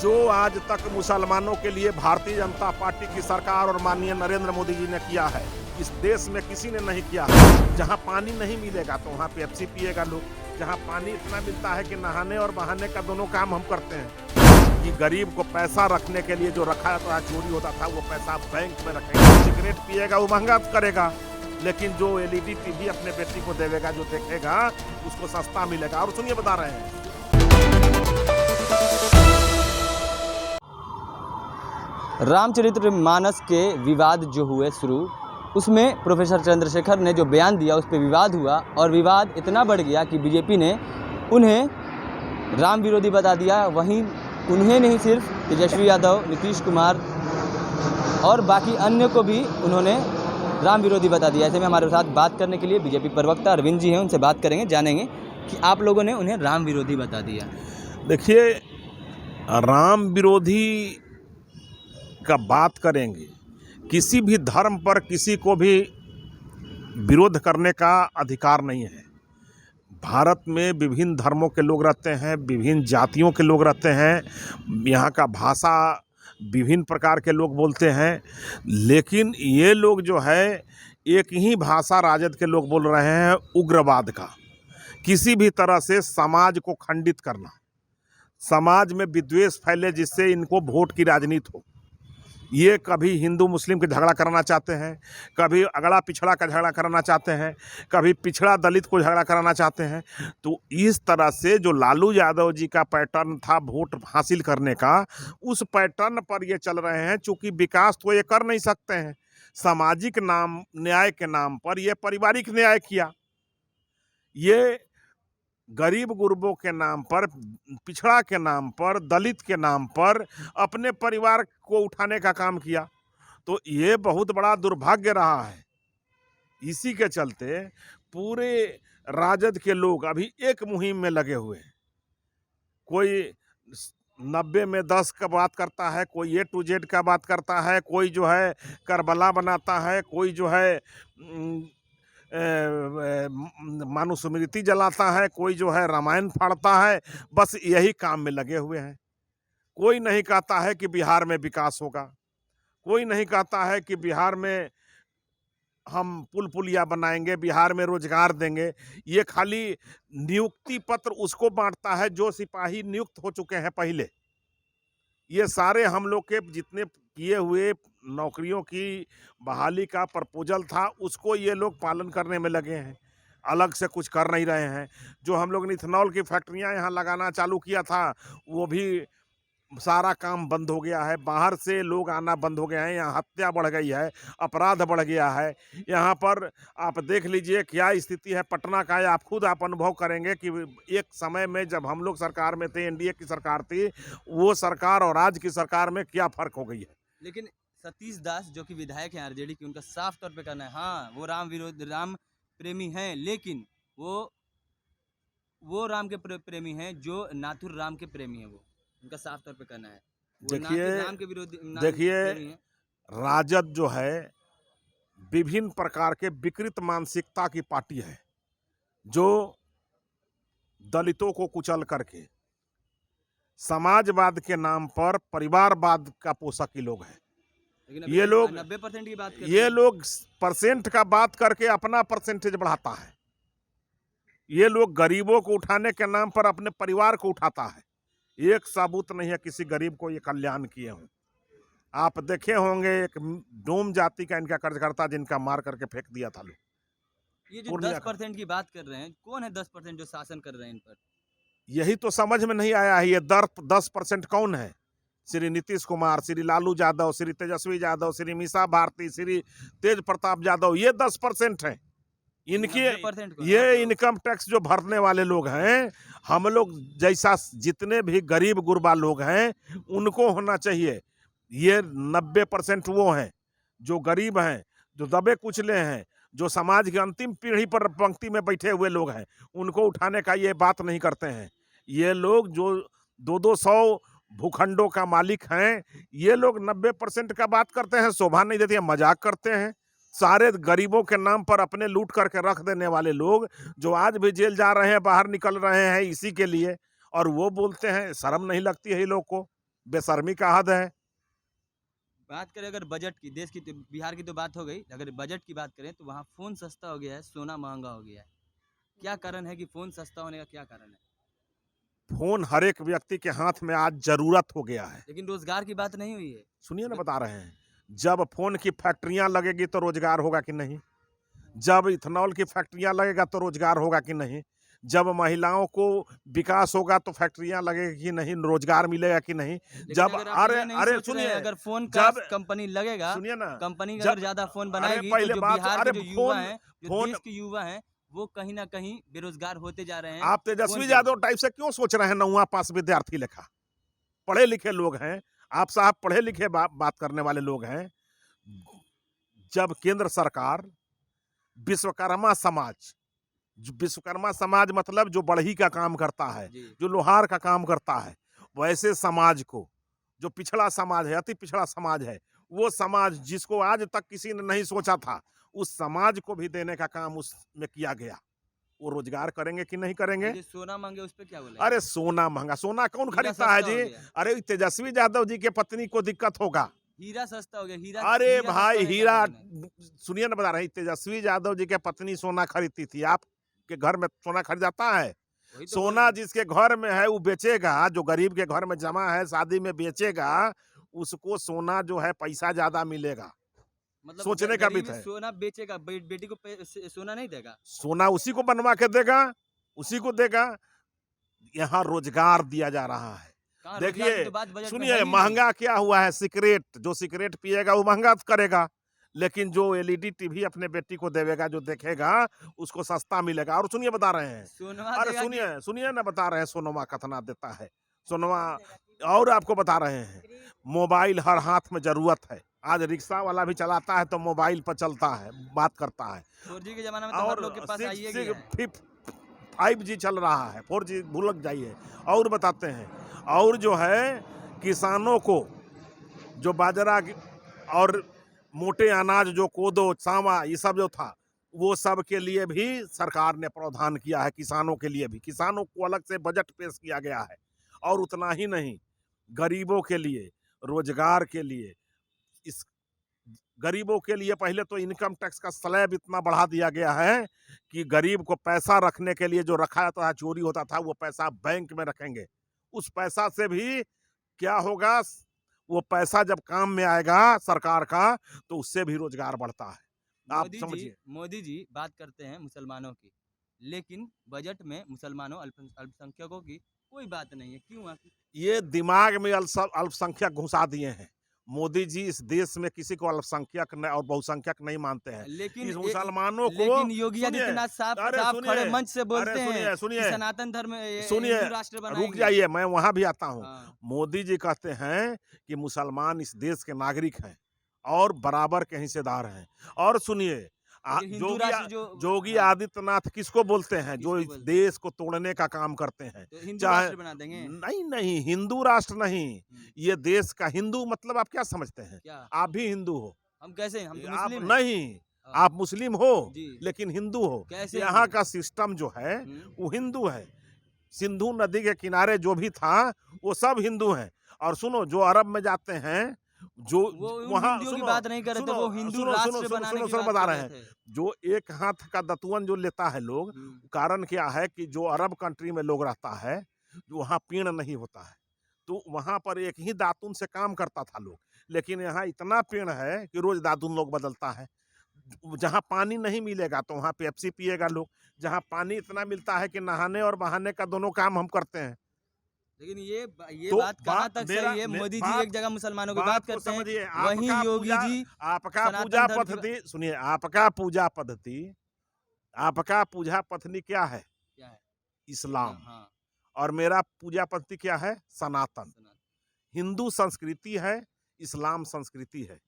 जो आज तक मुसलमानों के लिए भारतीय जनता पार्टी की सरकार और माननीय नरेंद्र मोदी जी ने किया है, इस देश में किसी ने नहीं किया है। जहां पानी नहीं मिलेगा तो वहां पेप्सी पिएगा लोग, जहां पानी इतना मिलता है कि नहाने और बहाने का दोनों काम हम करते हैं। कि गरीब को पैसा रखने के लिए जो रखा था, चोरी होता था, वो पैसा बैंक में रखेगा। सिगरेट पिएगा वो महंगा करेगा, लेकिन जो एलईडी टीवी अपने बेटी को देवेगा, जो देखेगा, उसको सस्ता मिलेगा। और सुनिए बता रहे हैं, रामचरितमानस के विवाद जो हुए शुरू, उसमें प्रोफेसर चंद्रशेखर ने जो बयान दिया उस पर विवाद हुआ और विवाद इतना बढ़ गया कि बीजेपी ने उन्हें राम विरोधी बता दिया। वहीं उन्हें नहीं, सिर्फ तेजस्वी यादव, नीतीश कुमार और बाकी अन्य को भी उन्होंने राम विरोधी बता दिया। ऐसे में हमारे साथ बात करने के लिए बीजेपी प्रवक्ता अरविंद जी हैं, उनसे बात करेंगे, जानेंगे कि आप लोगों ने उन्हें राम विरोधी बता दिया। देखिए, राम विरोधी का बात करेंगे, किसी भी धर्म पर किसी को भी विरोध करने का अधिकार नहीं है। भारत में विभिन्न धर्मों के लोग रहते हैं, विभिन्न जातियों के लोग रहते हैं, यहाँ का भाषा विभिन्न प्रकार के लोग बोलते हैं, लेकिन ये लोग जो है एक ही भाषा राजद के लोग बोल रहे हैं, उग्रवाद का। किसी भी तरह से समाज को खंडित करना, समाज में विद्वेष फैले जिससे इनको वोट की राजनीति हो। ये कभी हिंदू मुस्लिम के झगड़ा करना चाहते हैं, कभी अगड़ा पिछड़ा का झगड़ा करना चाहते हैं, कभी पिछड़ा दलित को झगड़ा कराना चाहते हैं। तो इस तरह से जो लालू यादव जी का पैटर्न था वोट हासिल करने का, उस पैटर्न पर ये चल रहे हैं। चूंकि विकास तो ये कर नहीं सकते हैं, सामाजिक नाम न्याय के नाम पर ये पारिवारिक न्याय किया, ये गरीब गुरबों के नाम पर, पिछड़ा के नाम पर, दलित के नाम पर अपने परिवार को उठाने का काम किया। तो ये बहुत बड़ा दुर्भाग्य रहा है। इसी के चलते पूरे राजद के लोग अभी एक मुहिम में लगे हुए हैं। कोई 90 में 10 का बात करता है, कोई A to Z का बात करता है, कोई जो है करबला बनाता है, कोई जो है मनुस्मृति जलाता है, कोई जो है रामायण फाड़ता है। बस यही काम में लगे हुए हैं। कोई नहीं कहता है कि बिहार में विकास होगा, कोई नहीं कहता है कि बिहार में हम पुल पुलिया बनाएंगे, बिहार में रोजगार देंगे। ये खाली नियुक्ति पत्र उसको बांटता है जो सिपाही नियुक्त हो चुके हैं पहले। ये सारे हम लोग के जितने किए हुए नौकरियों की बहाली का प्रपोजल था, उसको ये लोग पालन करने में लगे हैं, अलग से कुछ कर नहीं रहे हैं। जो हम लोग ने इथेनॉल की फैक्ट्रियां यहाँ लगाना चालू किया था, वो भी सारा काम बंद हो गया है। बाहर से लोग आना बंद हो गए हैं। यहाँ हत्या बढ़ गई है, अपराध बढ़ गया है। यहाँ पर आप देख लीजिए क्या स्थिति है पटना का। आप खुद आप अनुभव करेंगे कि एक समय में जब हम लोग सरकार में थे, एनडीए की सरकार थी, वो सरकार और आज की सरकार में क्या फर्क हो गई है। लेकिन सतीश दास जो कि विधायक हैं आरजेडी की, उनका साफ तौर पे कहना है, हाँ वो राम प्रेमी हैं, लेकिन वो राम के प्रेमी हैं जो नाथुर राम के प्रेमी हैं। वो उनका साफ तौर पे कहना है। देखिए, राजद जो है विभिन्न प्रकार के विकृत मानसिकता की पार्टी है, जो दलितों को कुचल करके समाजवाद के नाम पर परिवारवाद का पोषक ही लोग हैं। ये लोग 90% की बात करते हैं। ये लोग परसेंट का बात करके अपना परसेंटेज बढ़ाता है। ये लोग गरीबों को उठाने के नाम पर अपने परिवार को उठाता है। एक सबूत नहीं है किसी गरीब को ये कल्याण किए हों। आप देखे होंगे एक डोम जाति का इनका कार्यकर्ता जिनका मार करके फेंक दिया था लोग। ये जो 10% की बात कर रहे हैं, कौन है 10% जो शासन कर रहे हैं इन पर? यही तो समझ में नहीं आया है। ये 10% कौन है? श्री नीतीश कुमार, श्री लालू यादव, श्री तेजस्वी यादव, श्री मीसा भारती, श्री तेज प्रताप यादव, ये 10% है। इनके ये इनकम टैक्स जो भरने वाले लोग हैं, हम लोग जैसा जितने भी गरीब गुरबा लोग हैं उनको होना चाहिए। ये 90% वो हैं जो गरीब हैं, जो दबे कुचले हैं, जो समाज की अंतिम पीढ़ी पर पंक्ति में बैठे हुए लोग हैं, उनको उठाने का ये बात नहीं करते हैं। ये लोग जो 200 भूखंडों का मालिक हैं, ये लोग 90% का बात करते हैं, शोभा नहीं देती है, मजाक करते हैं। सारे गरीबों के नाम पर अपने लूट करके रख देने वाले लोग जो आज भी जेल जा रहे हैं, बाहर निकल रहे हैं इसी के लिए, और वो बोलते हैं, शर्म नहीं लगती है ये लोग को। बेशर्मी का हद है। बात करें अगर बजट की, देश की तो बिहार की तो बात हो गई, अगर बजट की बात करें तो वहाँ फ़ोन सस्ता हो गया है, सोना महंगा हो गया है। क्या कारण है कि फ़ोन सस्ता होने का क्या कारण है? फोन हर एक व्यक्ति के हाथ में आज जरूरत हो गया है। लेकिन रोज़गार की बात नहीं हुई है। सुनिए ना, वे- बता रहे हैं, जब फोन की फैक्ट्रियां लगेगी तो रोजगार होगा कि नहीं? जब इथेनॉल की फैक्ट्रियां लगेगा तो रोजगार होगा कि नहीं? जब महिलाओं को विकास होगा तो फैक्ट्रियां लगेगी कि नहीं, रोजगार मिलेगा कि नहीं? लेकिन जब अगर आप अरे ये नहीं अरे सोच रहे हैं, सुनिए, अगर फ़ोन का जब कंपनी लगेगा, सुनिए ना, कंपनी अगर जब ज़्यादा फ़ोन अरे बनाएगी तो पहले जो बात, बिहार अरे के जो युवा फोन हैं, जो फोन देश के युवा हैं, वो कहीं न कहीं बेरोज़गार होते जा रहे हैं आप फ़ोन तेजस्वी की वजह यादव से। टाइप से क्यों सोच रहे हैं? नौवां पास विद्यार्थी लेखा पढ़े लिखे लोग हैं आप साहब, पढ़े लिखे बात करने वाले लोग हैं। जब केंद्र सरकार विश्वकर्मा समाज, जो विश्वकर्मा समाज मतलब जो बढ़ई का काम करता है, जी। जो लोहार का काम करता है, वैसे समाज को, जो पिछड़ा समाज है, अति पिछड़ा समाज है, वो समाज जिसको आज तक किसी ने नहीं सोचा था, उस समाज को भी देने का काम उसमें किया गया। वो रोजगार करेंगे कि नहीं और करेंगे? जो सोना माँगे उस पे क्या बोलेंगे? अरे सोना महंगा, सोना कौन हीरा खरीदता है सस्ता हो जी? गया। अरे तेजस्वी यादव जी के पत्नी को दिक्कत होगा। हीरा सस्ता हो गया, अरे हीरा सस्ता भाई होने का क्या हीरा, कारण है? सुनिए ना, बता रहे हैं, तेजस्वी यादव जी के पत्नी सोना खरीदती थी। आपके घर में सोना खरीदाता है? वही तो बोल रहे सोना हैं। जिसके घर में है वो बेचेगा, जो गरीब के घर में जमा है शादी में बेचेगा, उसको सोना जो है पैसा ज्यादा मिलेगा। मतलब सोचने का गरीब विषय है। सोना बेचेगा, बेटी को सोना नहीं देगा? सोना उसी को बनवा के देगा, उसी को देगा। यहाँ रोजगार दिया जा रहा है। कहाँ, रोजगार की देखिए, तो बात बजट में है सुनिए, ही नहीं। महंगा क्या हुआ है? सिगरेट, जो सिगरेट पिएगा वो महंगा करेगा, लेकिन जो एलईडी टीवी अपने बेटी को देवेगा, जो देखेगा, उसको सस्ता मिलेगा। और सुनिए, बता रहे हैं, सोनवा अरे देगा कि सुनिए सुनिए ना, बता रहे हैं, सोनमा कतना देता है सोनमा। और आपको बता रहे हैं, मोबाइल हर हाथ में जरूरत है। आज रिक्शा वाला भी चलाता है तो मोबाइल पर चलता है, बात करता है। 4G के ज़माना में तो हर और लोग के पास आइए सिक्स गया है। फिफ्थ 5G चल रहा है, 4G भूल जाइए। और बताते हैं, और जो है किसानों को, जो बाजरा और मोटे अनाज, जो कोदो सावा ये सब जो था, वो सब के लिए भी सरकार ने प्रावधान किया है। किसानों के लिए भी, किसानों को अलग से बजट पेश किया गया है। और उतना ही नहीं, गरीबों के लिए, रोजगार के लिए, इस गरीबों के लिए पहले तो इनकम टैक्स का स्लैब इतना बढ़ा दिया गया है कि गरीब को पैसा रखने के लिए जो रखा जाता था, चोरी होता था, वो पैसा बैंक में रखेंगे। उस पैसा से भी क्या होगा? वो पैसा जब काम में आएगा सरकार का, तो उससे भी रोजगार बढ़ता है। आप समझिए। मोदी जी बात करते हैं मुसलमानों की, लेकिन बजट में मुसलमानों, अल्पसंख्यकों की कोई बात नहीं है। क्यों आखिर? ये दिमाग में अल्पसंख्यक घुसा दिए हैं। मोदी जी इस देश में किसी को अल्पसंख्यक और बहुसंख्यक नहीं मानते हैं। लेकिन इस मुसलमानों को, लेकिन योगी सुनिए, आदित्यनाथ साहब अरे साहब खड़े सुनिए, मंच से बोलते अरे हैं सुनिए कि सुनिए सनातन धर्म सुनिए, हिंदू राष्ट्र रुक बनाएंगे। जाइए, मैं वहां भी आता हूँ। हाँ। मोदी जी कहते हैं कि मुसलमान इस देश के नागरिक हैं और बराबर के हिस्सेदार हैं। और सुनिए, लेकिन हिंदू राष्ट्र जो योगी हाँ, आदित्यनाथ किसको बोलते हैं? जो किसको इस बोलते हैं? देश को तोड़ने का काम करते हैं। तो हिंदू चाहे, राष्ट्र बना देंगे। नहीं नहीं, हिंदू राष्ट्र नहीं, ये देश का हिंदू मतलब आप क्या समझते हैं? क्या आप भी हिंदू हो? हम कैसे हैं? हम तो आप मुस्लिम हैं। नहीं, हाँ, आप मुस्लिम हो जी। लेकिन हिंदू हो। कैसे यहाँ हिंदू? का सिस्टम जो है हम्म। वो हिंदू है। सिंधु नदी के किनारे जो भी था वो सब हिंदू हैं। और सुनो, जो अरब में जाते हैं, जो वो उन वहाँ, हिंदुओं की सुनो बात नहीं कर रहे थे, सुनो वो हिंदू सुनो सुनो राष्ट्र सुनो बनाने सुनो की सुनो बात बता कर रहे रहे हैं, थे। जो एक हाथ का दतुअन जो लेता है लोग, कारण क्या है कि जो अरब कंट्री में लोग रहता है, जो वहाँ पेड़ नहीं होता है, तो वहाँ पर एक ही दातुन से काम करता था लोग। लेकिन यहाँ इतना पेड़ है कि रोज दातुन लोग बदलता है। जहाँ पानी नहीं मिलेगा तो वहाँ पेप्सी पिएगा लोग। जहाँ पानी इतना मिलता है कि नहाने और बहाने का दोनों काम हम करते हैं। लेकिन ये तो बात कहाँ तक सही है? मोदी जी बात एक जगह मुसलमानों की बात बात को करते हैं, समझिए। वहीं योगी जी आपका सनातन पूजा धर्म की पद्धति सुनिए, आपका पूजा पद्धति, आपका पूजा पद्धति क्या है? क्या है? इस्लाम। हाँ, और मेरा पूजा पद्धति क्या है? सनातन। सनातन। हिंदू संस्कृति है, इस्लाम संस्कृति है।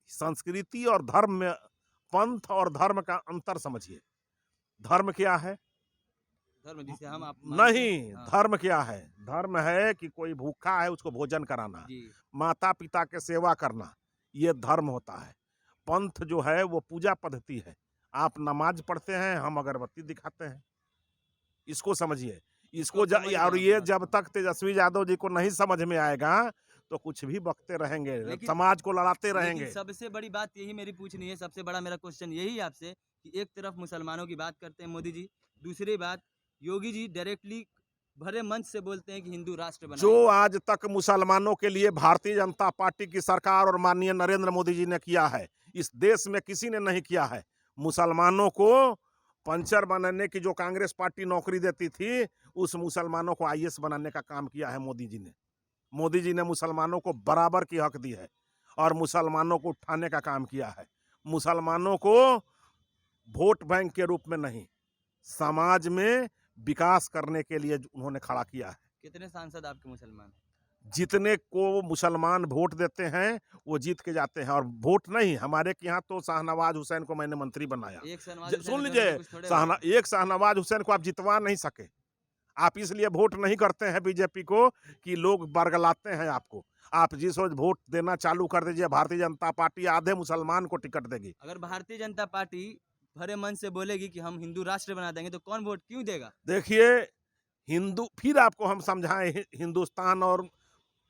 संस्कृति और धर्म में, पंथ और धर्म का अंतर समझिए। धर्म क्या है? धर्म जिसे हम आप मानते नहीं, हैं। हाँ, धर्म क्या है? धर्म है कि कोई भूखा है उसको भोजन कराना, जी। माता पिता के सेवा करना, ये धर्म होता है। पंथ जो है वो पूजा पद्धति है। आप नमाज पढ़ते हैं, हम अगरबत्ती दिखाते हैं। इसको समझिए। इसको तो समझ गए और हम ये बात जब को। तक तेजस्वी यादव जी को नहीं समझ में आएगा, तो कुछ भी बकते रहेंगे, लेकिन- समाज को लड़ाते लेकिन रहेंगे। सबसे बड़ी बात यही मेरी पूछनी है, सबसे बड़ा मेरा क्वेश्चन यही है आपसे कि एक तरफ मुसलमानों की बात करते हैं मोदी जी, दूसरी बात योगी जी डायरेक्टली भरे मंच से बोलते हैं कि हिंदू राष्ट्र बनाएं। जो आज तक मुसलमानों के लिए भारतीय जनता पार्टी की सरकार और माननीय नरेंद्र मोदी जी ने किया है, इस देश में किसी ने नहीं किया है। मुसलमानों को पंचर बनाने की जो कांग्रेस पार्टी नौकरी देती थी, उस मुसलमानों को आईएएस बनाने का काम किया है मोदी जी ने। मोदी जी ने मुसलमानों को बराबर की हक दी है और मुसलमानों को उठाने का काम किया है। मुसलमानों को वोट बैंक के रूप में नहीं, समाज में विकास करने के लिए उन्होंने खड़ा किया है। कितने सांसद आपके मुसलमान? जितने को मुसलमान वोट देते हैं वो जीत के जाते हैं। और वोट नहीं, हमारे के यहाँ तो शाहनवाज हुसैन को मैंने मंत्री बनाया। एक शहनवाज हुसैन सुन के लीजिए, बारे में कुछ थोड़े बोला। एक शाहनवाज हुसैन को आप जितवा नहीं सके। आप इसलिए वोट नहीं करते हैं बीजेपी को कि लोग बरगलाते हैं आपको। आप जिस रोज वोट देना चालू कर दीजिए, भारतीय जनता पार्टी आधे मुसलमान को टिकट देगी। अगर भारतीय जनता पार्टी भरे मन से बोलेगी कि हम हिंदू राष्ट्र बना देंगे तो कौन वोट क्यों देगा? देखिए, हिंदू, फिर आपको हम समझाएं हिंदुस्तान और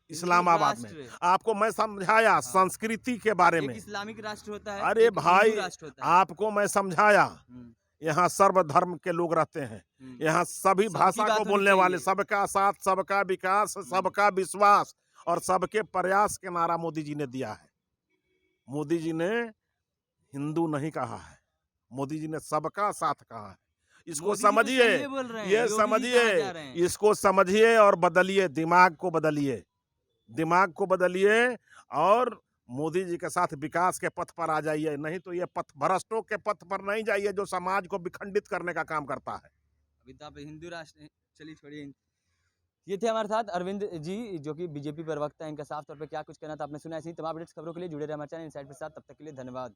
इस्लामाबाद में राष्ट्र। आपको मैं समझाया संस्कृति के बारे एक में। इस्लामिक राष्ट्र होता है, अरे एक भाई, हिंदू राष्ट्र होता है। आपको मैं समझाया, हम्म, यहाँ सर्वधर्म के लोग रहते हैं। हम्म। यहाँ सभी सबकी भाषा बात को होनी बोलने वाले, चाहिए। सबका साथ, सबका विकास, सबका विश्वास और सबके प्रयास के नारा मोदी जी ने दिया है। मोदी जी ने हिंदू नहीं कहा है, मोदी जी ने सबका साथ कहा है। इसको मोदी जी तो समझिए, सही बोल रहे हैं, ये योगी जी समझिए, कहाँ जा रहे हैं? इसको समझिए और बदलिए, दिमाग को बदलिए, दिमाग को बदलिए और मोदी जी के साथ विकास के पथ पर आ जाइए। नहीं तो ये पथ भ्रष्टों के पथ पर नहीं जाइए जो समाज को विखंडित करने का काम करता है। अभी तो आप हिंदू राष्ट्र, चलिए छोड़िए। ये थे हमारे साथ अरविंद जी, जो कि बीजेपी प्रवक्ता हैं। इनका साफ तौर पे क्या कुछ कहना था आपने सुना। ऐसी तमाम अपडेट्स खबरों के लिए जुड़े रहे हमारे चैनल इनसाइड के साथ। तब तक के लिए धन्यवाद।